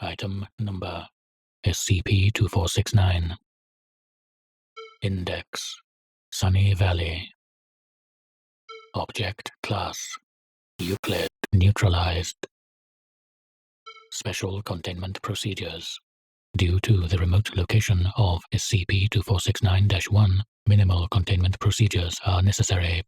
Item Number SCP-2469. Index Sunny Valley. Object Class Euclid Neutralized. Special Containment Procedures. Due to the remote location of SCP-2469-1, minimal containment procedures are necessary.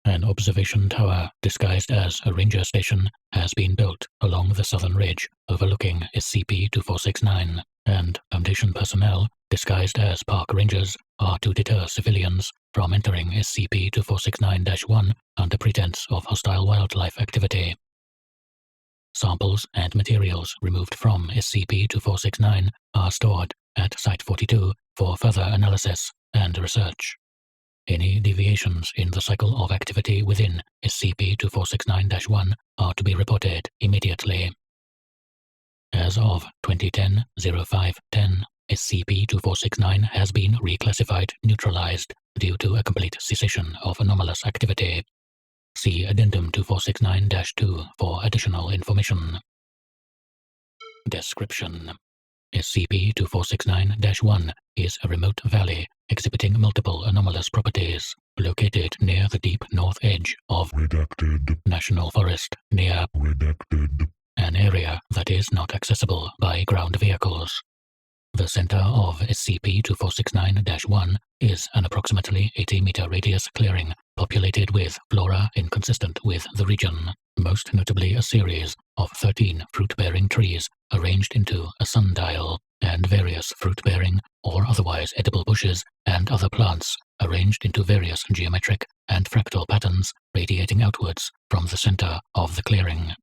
An observation tower disguised as a ranger station has been built along the southern ridge overlooking SCP-2469, and Foundation personnel disguised as park rangers are to deter civilians from entering SCP-2469-1 under pretense of hostile wildlife activity. Samples and materials removed from SCP-2469 are stored at Site-42 for further analysis and research. Any deviations in the cycle of activity within SCP-2469-1 are to be reported immediately. As of 2010-05-10, SCP-2469 has been reclassified neutralized due to a complete cessation of anomalous activity. See Addendum 2469-2 for additional information. Description: SCP-2469-1 is a remote valley exhibiting multiple anomalous properties, located near the deep north edge of Redacted. National Forest, near Redacted. an area that is not accessible by ground vehicles. The center of SCP-2469-1 is an approximately 80-meter radius clearing populated with flora inconsistent with the region, most notably a series of 13 fruit-bearing trees arranged into a sundial, and various fruit-bearing or otherwise edible bushes and other plants arranged into various geometric and fractal patterns radiating outwards from the center of the clearing.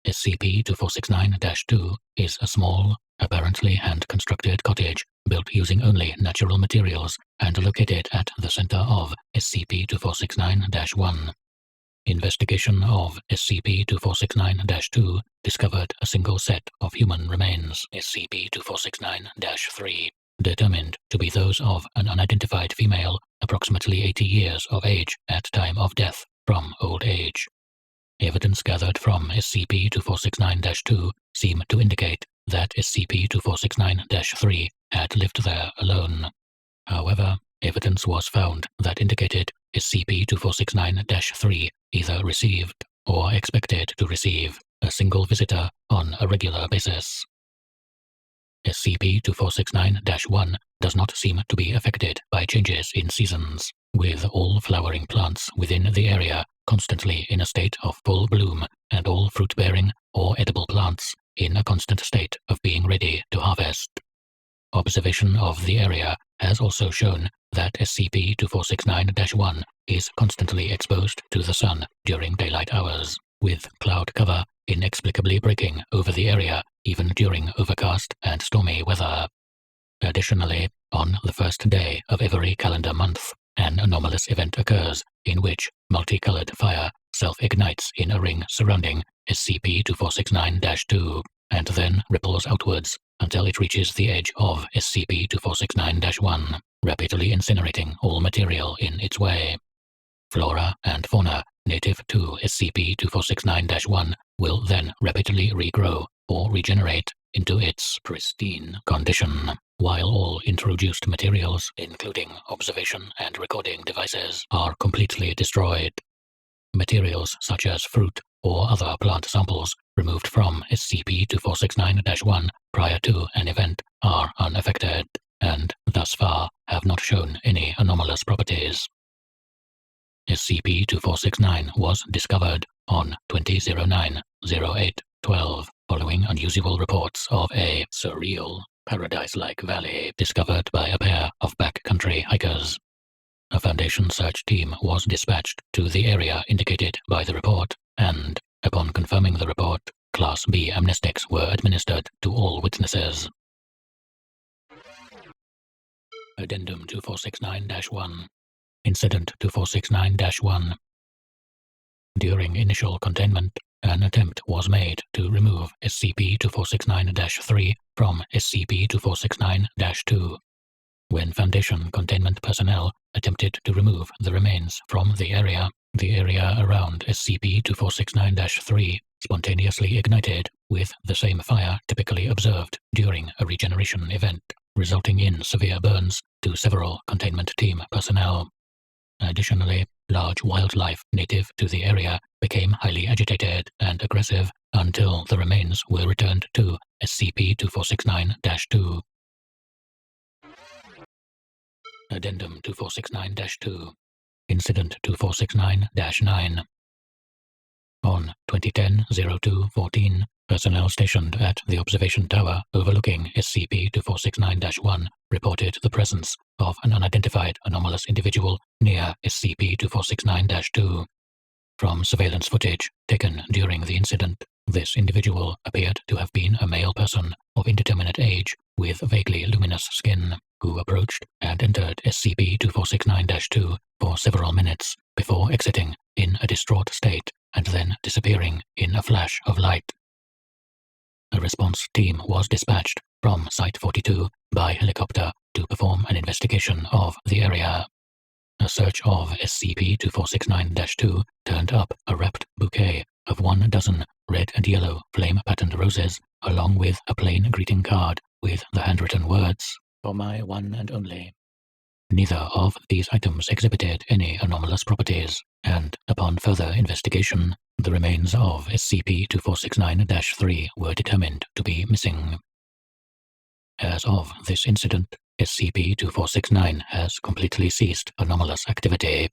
SCP-2469-2 is a small, apparently hand-constructed cottage built using only natural materials and located at the center of SCP-2469-1. Investigation of SCP-2469-2 discovered a single set of human remains, SCP-2469-3, determined to be those of an unidentified female, approximately 80 years of age at time of death from old age. Evidence gathered from SCP-2469-2 seem to indicate that SCP-2469-3 had lived there alone. However, evidence was found that indicated SCP-2469-3 either received or expected to receive a single visitor on a regular basis. SCP-2469-1 does not seem to be affected by changes in seasons, with all flowering plants within the area constantly in a state of full bloom and all fruit-bearing or edible plants in a constant state of being ready to harvest. Observation of the area has also shown that SCP-2469-1 is constantly exposed to the sun during daylight hours, with cloud cover inexplicably breaking over the area even during overcast and stormy weather. Additionally, on the first day of every calendar month, an anomalous event occurs in which multicolored fire self-ignites in a ring surrounding SCP-2469-2, and then ripples outwards until it reaches the edge of SCP-2469-1, rapidly incinerating all material in its way. Flora and fauna native to SCP-2469-1 will then rapidly regrow or regenerate into its pristine condition, while all introduced materials, including observation and recording devices, are completely destroyed. Materials such as fruit or other plant samples removed from SCP-2469-1 prior to an event are unaffected, and thus far have not shown any anomalous properties. SCP-2469 was discovered on 2009-08-12 following unusual reports of a surreal, paradise-like valley discovered by a pair of backcountry hikers. A Foundation search team was dispatched to the area indicated by the report, and, upon confirming the report, Class B amnestics were administered to all witnesses. Addendum 2469-1. Incident 2469-1. During initial containment, an attempt was made to remove SCP-2469-3 from SCP-2469-2. When Foundation containment personnel attempted to remove the remains from the area around SCP-2469-3 spontaneously ignited with the same fire typically observed during a regeneration event, resulting in severe burns to several containment team personnel. Additionally, large wildlife native to the area became highly agitated and aggressive until the remains were returned to SCP-2469-2. Addendum 2469-2. Incident 2469-9. On 2010-02-14, personnel stationed at the observation tower overlooking SCP-2469-1 reported the presence of an unidentified anomalous individual near SCP-2469-2. From surveillance footage taken during the incident, this individual appeared to have been a male person of indeterminate age with vaguely luminous skin, who approached and entered SCP-2469-2 for several minutes before exiting in a distraught state and then disappearing in a flash of light. A response team was dispatched from Site-42 by helicopter to perform an investigation of the area. A search of SCP-2469-2 turned up a wrapped bouquet of 12 red and yellow flame-patterned roses, along with a plain greeting card with the handwritten words, "For my one and only." Neither of these items exhibited any anomalous properties, and upon further investigation, the remains of SCP-2469-3 were determined to be missing. As of this incident, SCP-2469 has completely ceased anomalous activity.